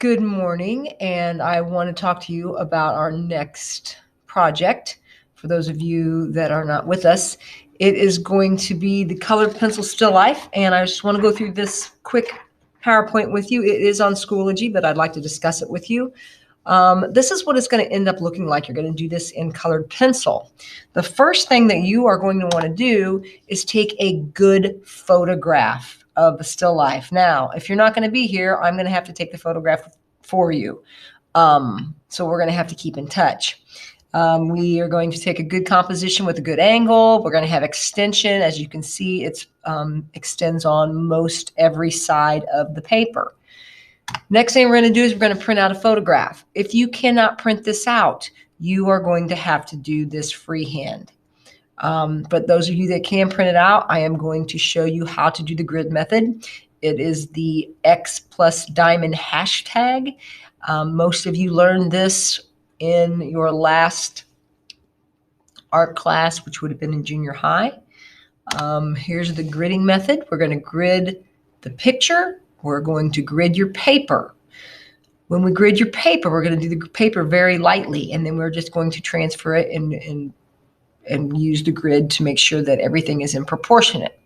Good morning, and I want to talk to you about our next project. For those of you that are not with us, it is going to be the colored pencil still life, and I just want to go through this quick PowerPoint with you. It is on Schoology, but I'd like to discuss it with you. This is what it's going to end up looking like. You're going to do this in colored pencil. The first thing that you are going to want to do is take a good photograph of the still life. Now, if you're not going to be here, I'm going to have to take the photograph for you. So we're going to have to keep in touch. We are going to take a good composition with a good angle. We're going to have extension. As you can see, it extends on most every side of the paper. Next thing we're going to do is we're going to print out a photograph. If you cannot print this out, you are going to have to do this freehand. But those of you that can print it out, I am going to show you how to do the grid method. It is the X plus diamond hashtag. Most of you learned this in your last art class, which would have been in junior high. Here's the gridding method. We're going to grid the picture. We're going to grid your paper. When we grid your paper, we're going to do the paper very lightly, and then we're just going to transfer it and use the grid to make sure that everything is in proportionate.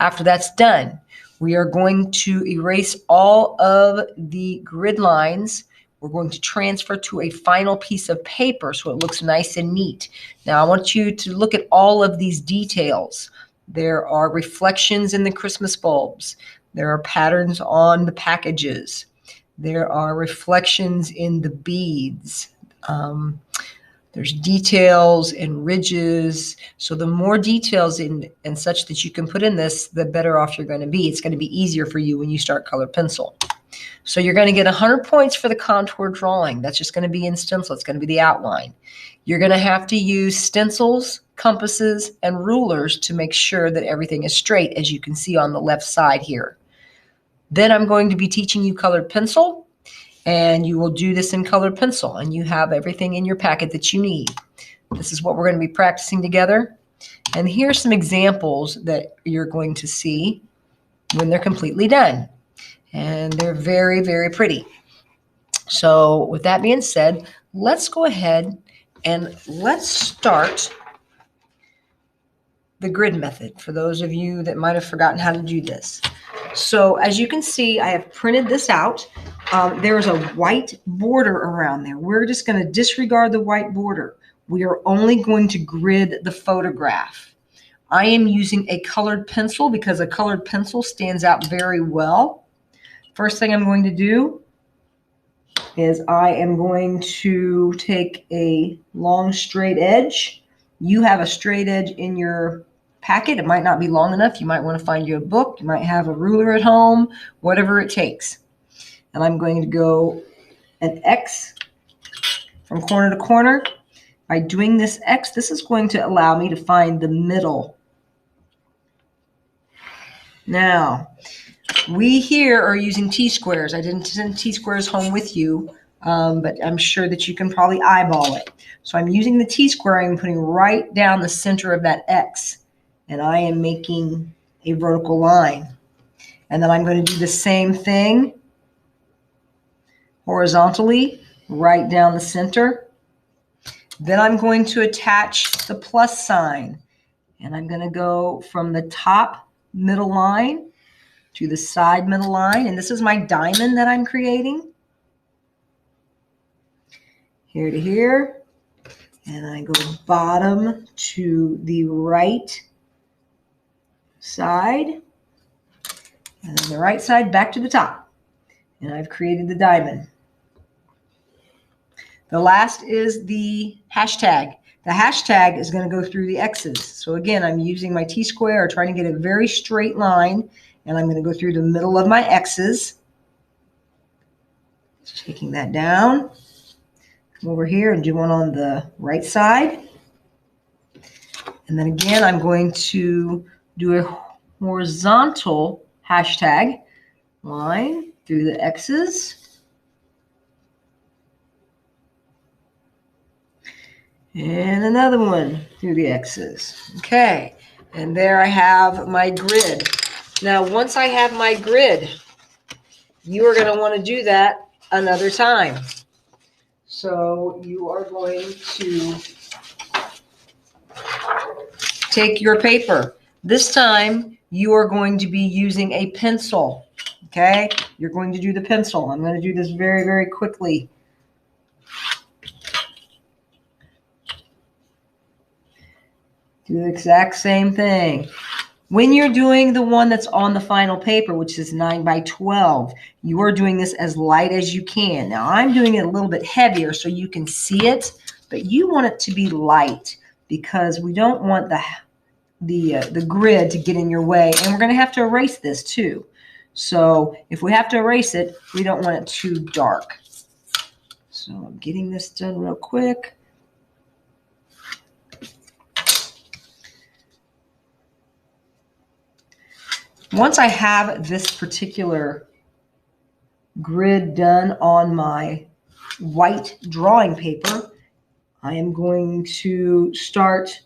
After that's done, we are going to erase all of the grid lines. We're going to transfer to a final piece of paper so it looks nice and neat. Now, I want you to look at all of these details. There are reflections in the Christmas bulbs. There are patterns on the packages. There are reflections in the beads. There's details and ridges. So the more details and such that you can put in this, the better off you're going to be. It's going to be easier for you when you start colored pencil. So you're going to get 100 points for the contour drawing. That's just going to be in stencil. It's going to be the outline. You're going to have to use stencils, compasses, and rulers to make sure that everything is straight, as you can see on the left side here. Then I'm going to be teaching you colored pencil. And you will do this in colored pencil, and you have everything in your packet that you need. This is what we're going to be practicing together. And here's some examples that you're going to see when they're completely done. And they're very, very pretty. So with that being said, let's go ahead and let's start the grid method for those of you that might have forgotten how to do this. So as you can see, I have printed this out. There's a white border around there. We're just going to disregard the white border. We are only going to grid the photograph. I am using a colored pencil because a colored pencil stands out very well. First thing I'm going to do is I am going to take a long straight edge. You have a straight edge in your packet. It might not be long enough. You might want to find you a book. You might have a ruler at home, whatever it takes. And I'm going to go an X from corner to corner. By doing this X, this is going to allow me to find the middle. Now, we here are using T-squares. I didn't send T-squares home with you, but I'm sure that you can probably eyeball it. So I'm using the T-square. I'm putting right down the center of that X. And I am making a vertical line. And then I'm going to do the same thing horizontally, right down the center. Then I'm going to attach the plus sign. And I'm going to go from the top middle line to the side middle line. And this is my diamond that I'm creating. Here to here. And I go bottom to the right side, and then the right side back to the top. And I've created the diamond. The last is the hashtag. The hashtag is going to go through the X's. So again, I'm using my T-square or trying to get a very straight line, and I'm going to go through the middle of my X's. Just taking that down. Come over here and do one on the right side. And then again, I'm going to do a horizontal hashtag line through the X's. And another one through the X's. Okay, and there I have my grid. Now, once I have my grid, you are going to want to do that another time. So you are going to take your paper. This time you are going to be using a pencil. Okay, you're going to do the pencil. I'm going to do this very, very quickly. Do the exact same thing. When you're doing the one that's on the final paper, which is 9 by 12, you are doing this as light as you can. Now I'm doing it a little bit heavier so you can see it, but you want it to be light because we don't want the grid to get in your way, and we're going to have to erase this too. So if we have to erase it, we don't want it too dark. So I'm getting this done real quick. Once I have this particular grid done on my white drawing paper, I am going to start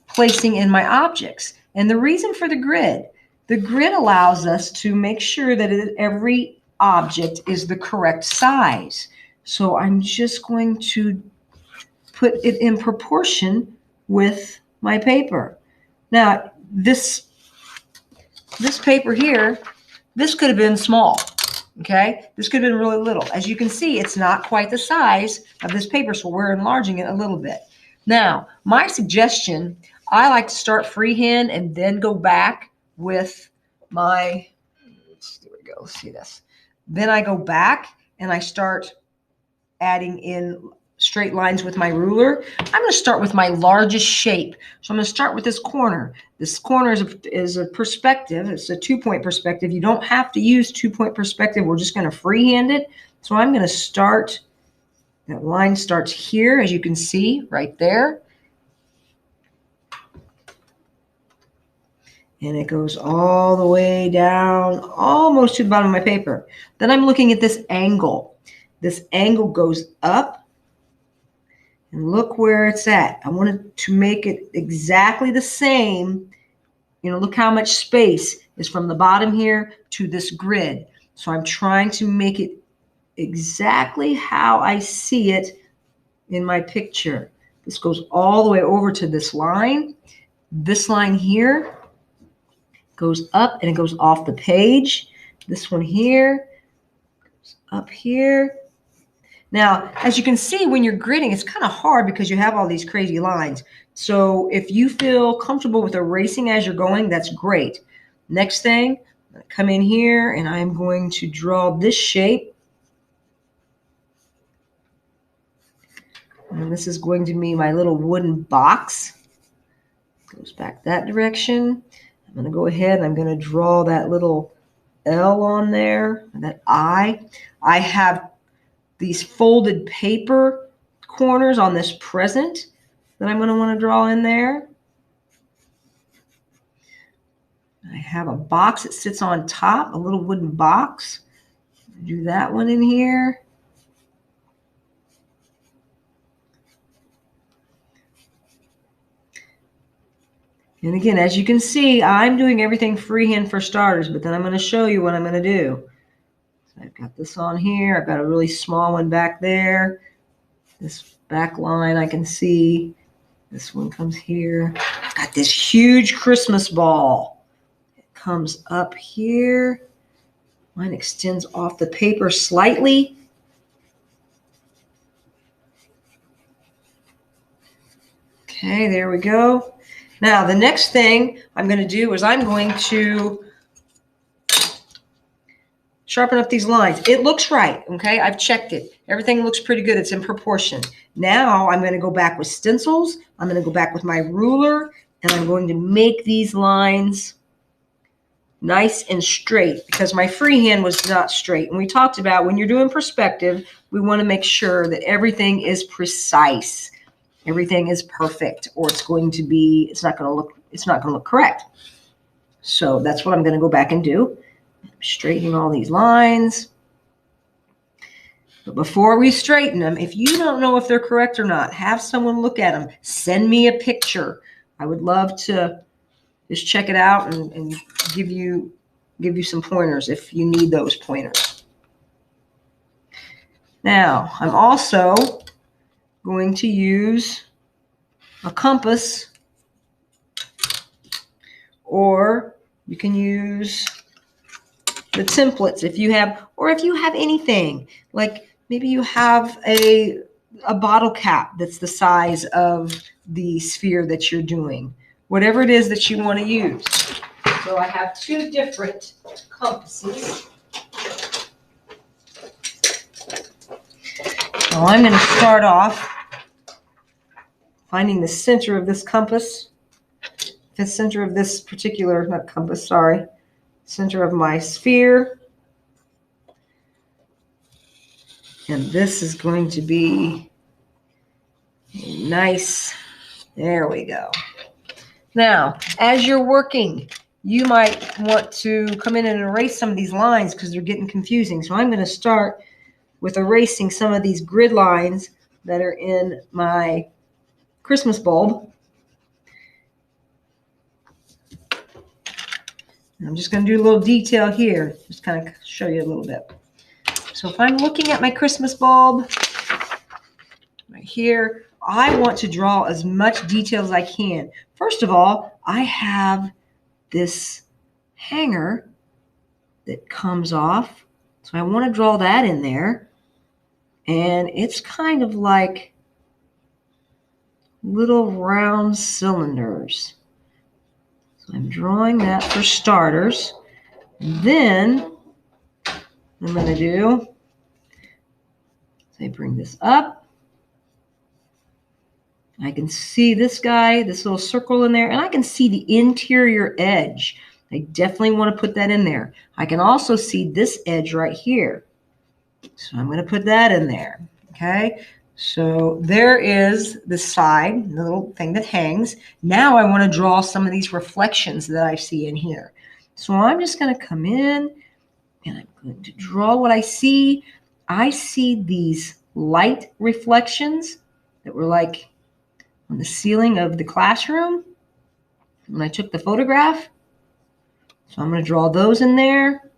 placing in my objects. And the reason for the grid allows us to make sure that every object is the correct size. So I'm just going to put it in proportion with my paper. Now, this paper here, this could have been small, okay? This could have been really little. As you can see, it's not quite the size of this paper, so we're enlarging it a little bit. Now, my suggestion, I like to start freehand and then go back with my, there we go, let's see this. Then I go back and I start adding in straight lines with my ruler. I'm going to start with my largest shape. So I'm going to start with this corner. This corner is a perspective. It's a 2-point perspective. You don't have to use 2-point perspective. We're just going to freehand it. So I'm going to start, that line starts here, as you can see right there. And it goes all the way down, almost to the bottom of my paper. Then I'm looking at this angle. This angle goes up. And look where it's at. I wanted to make it exactly the same. You know, look how much space is from the bottom here to this grid. So I'm trying to make it exactly how I see it in my picture. This goes all the way over to this line. This line here goes up and it goes off the page. This one here goes up here. Now, as you can see, when you're gridding, it's kind of hard because you have all these crazy lines. So if you feel comfortable with erasing as you're going, that's great. Next thing, I'm going to come in here and I'm going to draw this shape. And this is going to be my little wooden box. Goes back that direction. I'm going to go ahead and I'm going to draw that little L on there, that I. I have these folded paper corners on this present that I'm going to want to draw in there. I have a box that sits on top, a little wooden box. Do that one in here. And again, as you can see, I'm doing everything freehand for starters, but then I'm going to show you what I'm going to do. So I've got this on here. I've got a really small one back there. This back line I can see. This one comes here. I've got this huge Christmas ball. It comes up here. Mine extends off the paper slightly. Okay, there we go. Now, the next thing I'm going to do is I'm going to sharpen up these lines. It looks right, okay? I've checked it. Everything looks pretty good. It's in proportion. Now, I'm going to go back with stencils. I'm going to go back with my ruler, and I'm going to make these lines nice and straight because my freehand was not straight. And we talked about when you're doing perspective, we want to make sure that everything is precise. Everything is perfect, or it's not going to look correct. So that's what I'm going to go back and do. I'm straightening all these lines. But before we straighten them, if you don't know if they're correct or not, have someone look at them. Send me a picture. I would love to just check it out and give you give you some pointers if you need those pointers. Now, I'm also going to use a compass, or you can use the templates if you have, or if you have anything, like maybe you have a bottle cap that's the size of the sphere that you're doing, whatever it is that you want to use. So I have two different compasses. So I'm going to start off finding the center of this compass, the center of this particular, not compass, sorry, center of my sphere. And this is going to be nice. There we go. Now, as you're working, you might want to come in and erase some of these lines because they're getting confusing. So I'm going to start with erasing some of these grid lines that are in my Christmas bulb. And I'm just going to do a little detail here, just kind of show you a little bit. So if I'm looking at my Christmas bulb right here, I want to draw as much detail as I can. First of all, I have this hanger that comes off. So I want to draw that in there. And it's kind of like little round cylinders. So I'm drawing that for starters. Then what I'm going to do is I bring this up. I can see this guy, this little circle in there, and I can see the interior edge. I definitely want to put that in there. I can also see this edge right here. So I'm going to put that in there. Okay. So there is the side, the little thing that hangs. Now I want to draw some of these reflections that I see in here. So I'm just going to come in and I'm going to draw what I see. I see these light reflections that were like on the ceiling of the classroom when I took the photograph. So I'm going to draw those in there.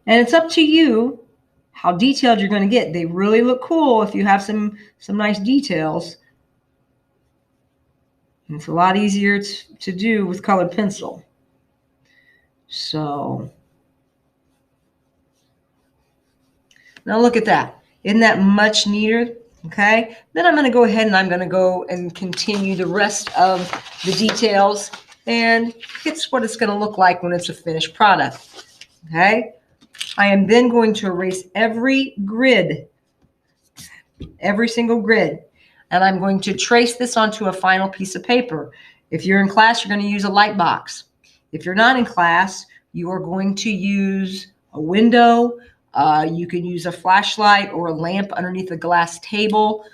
And it's up to you how detailed you're going to get. They really look cool if you have some nice details. And it's a lot easier to do with colored pencil. So now look at that. Isn't that much neater? Okay. Then I'm going to go ahead and I'm going to go and continue the rest of the details. And it's what it's going to look like when it's a finished product. Okay. I am then going to erase every grid, every single grid, and I'm going to trace this onto a final piece of paper. If you're in class, you're going to use a light box. If you're not in class, you are going to use a window. You can use a flashlight or a lamp underneath a glass table.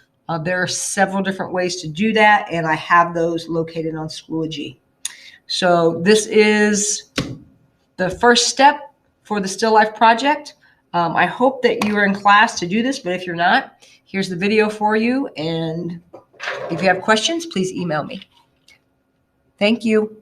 There are several different ways to do that, and I have those located on Schoology. So this is the first step for the Still Life project. I hope that you are in class to do this, but if you're not, here's the video for you. And if you have questions, please email me. Thank you.